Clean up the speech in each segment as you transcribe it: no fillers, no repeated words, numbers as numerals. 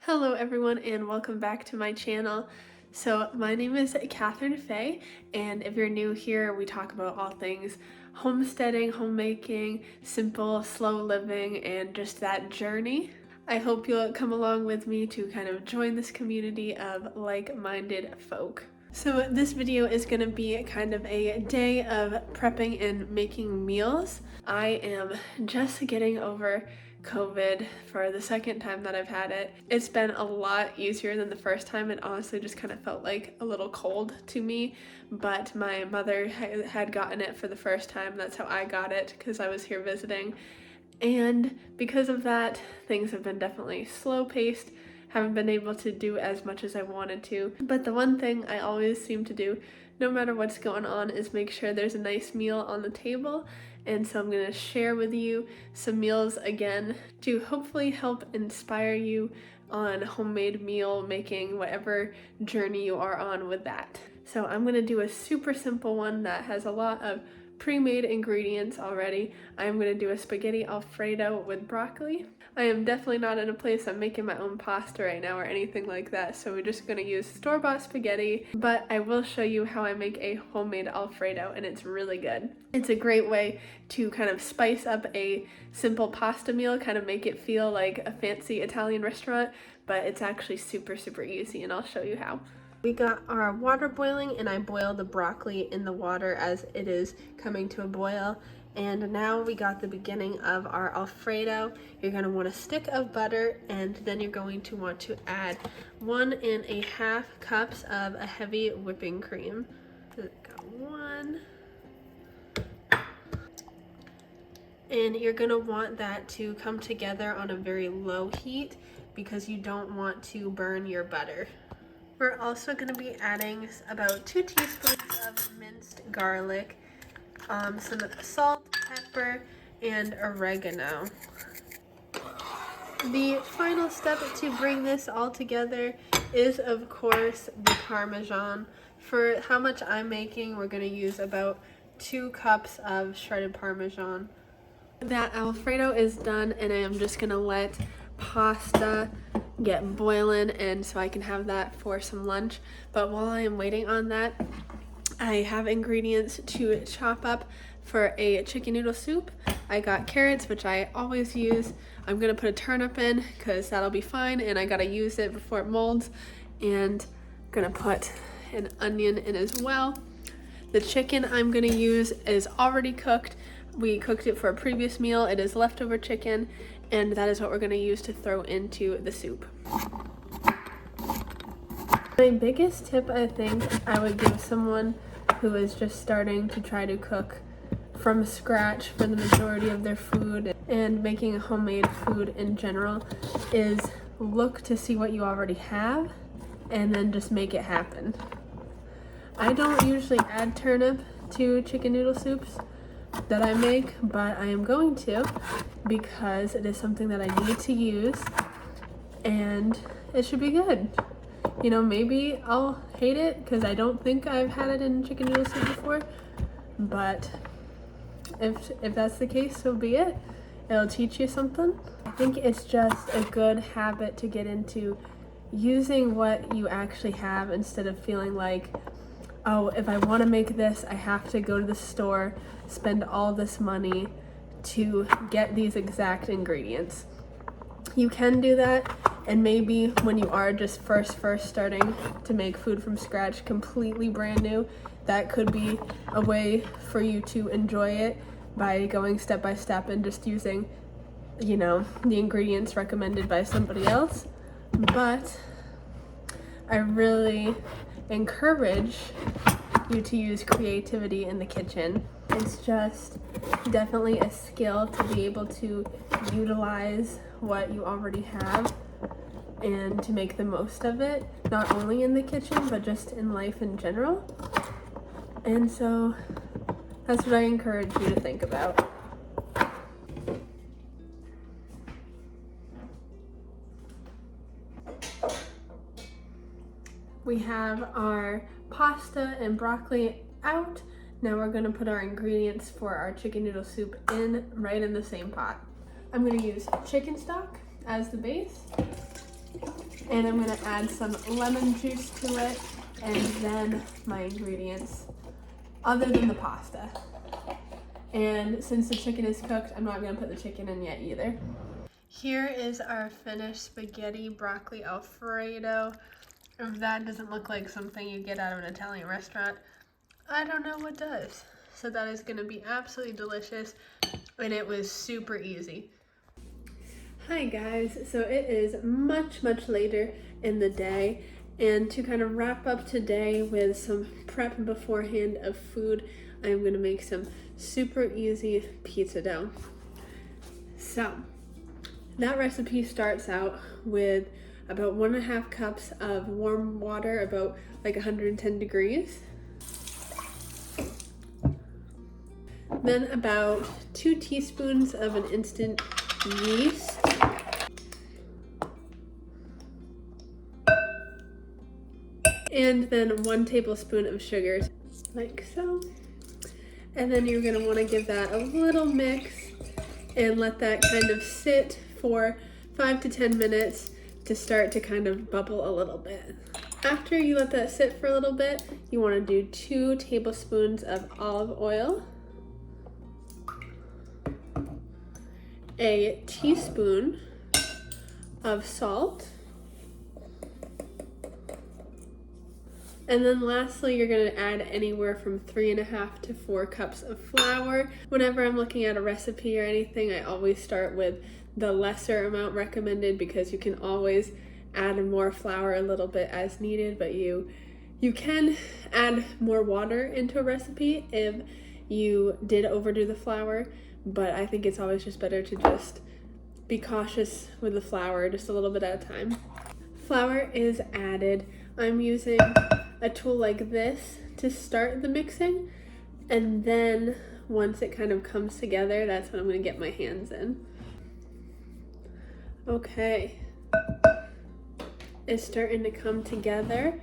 Hello everyone and welcome back to my channel. So my name is Catherine Faye, and if you're new here, we talk about all things homesteading, homemaking, simple, slow living, and just that journey. I hope you'll come along with me to kind of join this community of like-minded folk. So this video is going to be kind of a day of prepping and making meals. I am just getting over COVID for the second time that I've had it. It's been a lot easier than the first time. It honestly just kind of felt like a little cold to me, but my mother had gotten it for the first time. That's how I got it, because I was here visiting. And because of that, things have been definitely slow-paced. Haven't been able to do as much as I wanted to. But the one thing I always seem to do, no matter what's going on, is make sure there's a nice meal on the table. And so I'm going to share with you some meals again to hopefully help inspire you on homemade meal making, whatever journey you are on with that. So I'm going to do a super simple one that has a lot of pre-made ingredients already. I'm going to do a spaghetti alfredo with broccoli. I am definitely not in a place I'm making my own pasta right now or anything like that, so we're just going to use store-bought spaghetti, but I will show you how I make a homemade alfredo, and it's really good. It's a great way to kind of spice up a simple pasta meal, kind of make it feel like a fancy Italian restaurant, but it's actually super easy, and I'll show you how. We got our water boiling, and I boiled the broccoli in the water as it is coming to a boil. And now we got the beginning of our alfredo. You're going to want a stick of butter, and then you're going to want to add 1.5 cups of a heavy whipping cream. Got one. And you're going to want that to come together on a very low heat because you don't want to burn your butter. We're also going to be adding about 2 teaspoons of minced garlic, some salt, pepper, and oregano. The final step to bring this all together is, of course, the Parmesan. For how much I'm making, we're going to use about 2 cups of shredded Parmesan. That Alfredo is done, and I am just going to let pasta get boiling, and so I can have that for some lunch. But while I am waiting on that, I have ingredients to chop up for a chicken noodle soup. I got carrots, which I always use. I'm gonna put a turnip in because that'll be fine, and I gotta use it before it molds. And gonna put an onion in as well. The chicken I'm gonna use is already cooked. We cooked it for a previous meal. It is leftover chicken, and that is what we're gonna use to throw into the soup. My biggest tip, I think, I would give someone who is just starting to try to cook from scratch for the majority of their food and making homemade food in general is look to see what you already have and then just make it happen. I don't usually add turnip to chicken noodle soups that I make, but I am going to because it is something that I need to use and it should be good. You know, maybe I'll hate it because I don't think I've had it in chicken noodle soup before, but if that's the case, so be it. It'll teach you something. I think it's just a good habit to get into, using what you actually have instead of feeling like, oh, if I want to make this, I have to go to the store, spend all this money to get these exact ingredients. You can do that, and maybe when you are just first starting to make food from scratch, completely brand new, that could be a way for you to enjoy it by going step by step and just using, you know, the ingredients recommended by somebody else. But I really encourage you to use creativity in the kitchen. It's just definitely a skill to be able to utilize what you already have and to make the most of it, not only in the kitchen but just in life in general. And so that's what I encourage you to think about. We have our pasta and broccoli out. Now we're going to put our ingredients for our chicken noodle soup in right in the same pot. I'm going to use chicken stock as the base. And I'm gonna add some lemon juice to it, and then my ingredients, other than the pasta. And since the chicken is cooked, I'm not gonna put the chicken in yet either. Here is our finished spaghetti broccoli Alfredo. If that doesn't look like something you get out of an Italian restaurant, I don't know what does. So that is gonna be absolutely delicious, and it was super easy. Hi guys, so it is much later in the day, and to kind of wrap up today with some prep beforehand of food, I'm gonna make some super easy pizza dough. So that recipe starts out with about 1.5 cups of warm water, about like 110 degrees. Then about 2 teaspoons of an instant yeast. And then 1 tablespoon of sugar, like so. And then you're gonna wanna give that a little mix and let that kind of sit for 5 to 10 minutes to start to kind of bubble a little bit. After you let that sit for a little bit, you wanna do 2 tablespoons of olive oil, a teaspoon of salt, and then lastly, you're gonna add anywhere from 3.5 to 4 cups of flour. Whenever I'm looking at a recipe or anything, I always start with the lesser amount recommended, because you can always add more flour a little bit as needed, but you can add more water into a recipe if you did overdo the flour, but I think it's always just better to just be cautious with the flour, just a little bit at a time. Flour is added. I'm using a tool like this to start the mixing, and then once it kind of comes together, that's when I'm gonna get my hands in. Okay, it's starting to come together,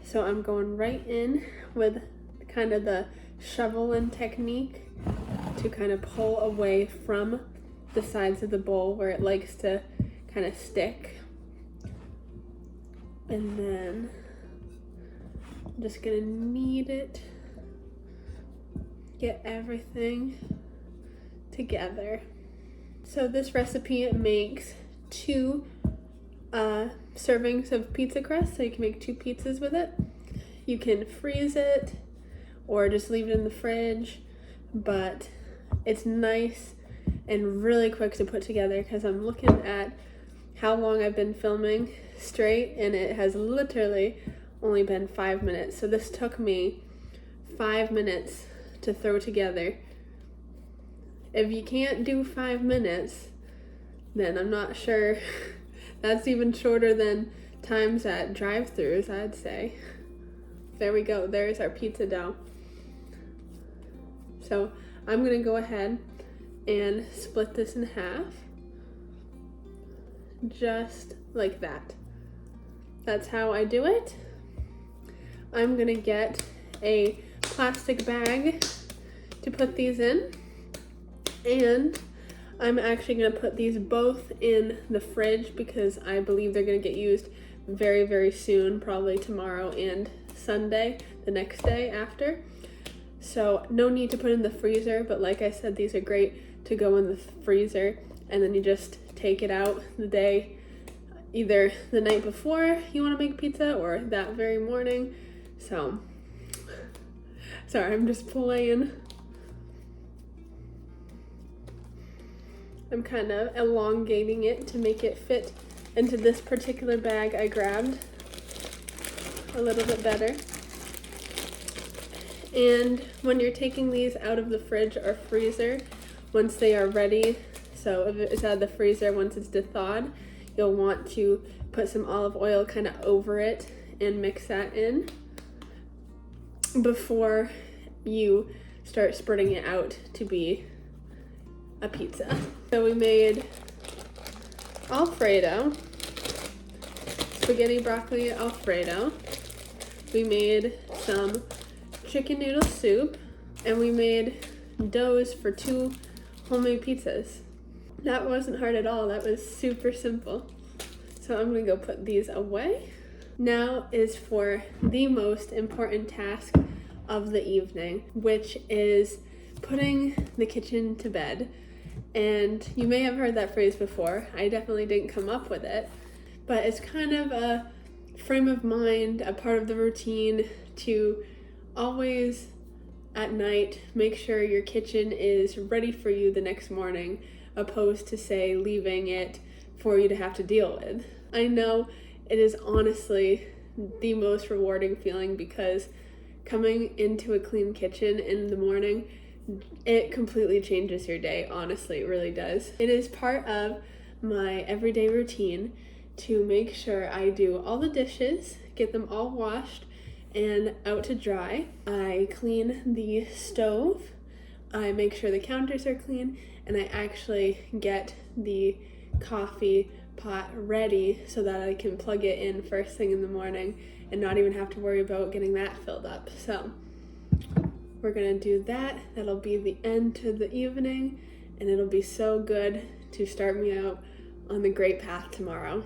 so I'm going right in with kind of the shoveling technique to kind of pull away from the sides of the bowl where it likes to kind of stick. And then I'm just gonna knead it, get everything together. So this recipe makes 2 servings of pizza crust, so you can make 2 pizzas with it. You can freeze it or just leave it in the fridge, but it's nice and really quick to put together, because I'm looking at how long I've been filming straight, and it has literally only been 5 minutes. So this took me 5 minutes to throw together. If you can't do 5 minutes, then I'm not sure. That's even shorter than times at drive-thrus, I'd say. There we go, there's our pizza dough. So I'm gonna go ahead and split this in half, just like that. That's how I do it. I'm gonna get a plastic bag to put these in, and I'm actually gonna put these both in the fridge because I believe they're gonna get used very soon, probably tomorrow and Sunday, the next day after. So no need to put in the freezer, but like I said, these are great to go in the freezer, and then you just take it out the day, either the night before you want to make pizza or that very morning. So, sorry, I'm just playing. I'm kind of elongating it to make it fit into this particular bag I grabbed a little bit better. And when you're taking these out of the fridge or freezer, once they are ready, so if it's out of the freezer, once it's thawed, you'll want to put some olive oil kind of over it and mix that in before you start spreading it out to be a pizza. So we made Alfredo, spaghetti broccoli Alfredo. We made some chicken noodle soup, and we made doughs for 2 homemade pizzas. That wasn't hard at all. That was super simple. So I'm gonna go put these away. Now is for the most important task of the evening, which is putting the kitchen to bed. And you may have heard that phrase before. I definitely didn't come up with it, but it's kind of a frame of mind, a part of the routine to always at night make sure your kitchen is ready for you the next morning, opposed to, say, leaving it for you to have to deal with. I know it is honestly the most rewarding feeling, because coming into a clean kitchen in the morning, it completely changes your day. Honestly, it really does. It is part of my everyday routine to make sure I do all the dishes, get them all washed and out to dry. I clean the stove, I make sure the counters are clean, and I actually get the coffee pot ready so that I can plug it in first thing in the morning and not even have to worry about getting that filled up. So we're gonna do that. That'll be the end to the evening, and it'll be so good to start me out on the great path tomorrow.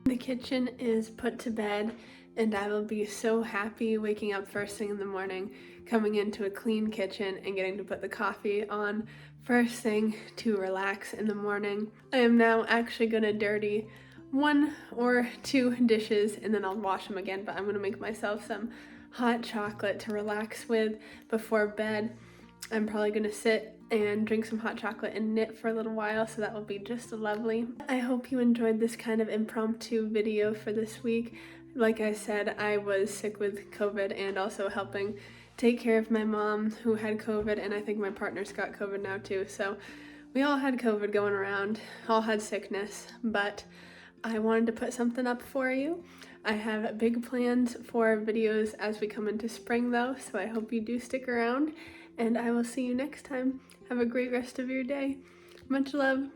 The kitchen is put to bed, and I will be so happy waking up first thing in the morning, coming into a clean kitchen and getting to put the coffee on first thing to relax in the morning. I am now actually gonna dirty 1 or 2 dishes and then I'll wash them again, but I'm gonna make myself some hot chocolate to relax with before bed. I'm probably gonna sit and drink some hot chocolate and knit for a little while, so that will be just lovely. I hope you enjoyed this kind of impromptu video for this week. Like I said, I was sick with COVID and also helping take care of my mom who had COVID, and I think my partner's got COVID now too, so we all had COVID going around, all had sickness, but I wanted to put something up for you. I have big plans for videos as we come into spring though, so I hope you do stick around, and I will see you next time. Have a great rest of your day. Much love.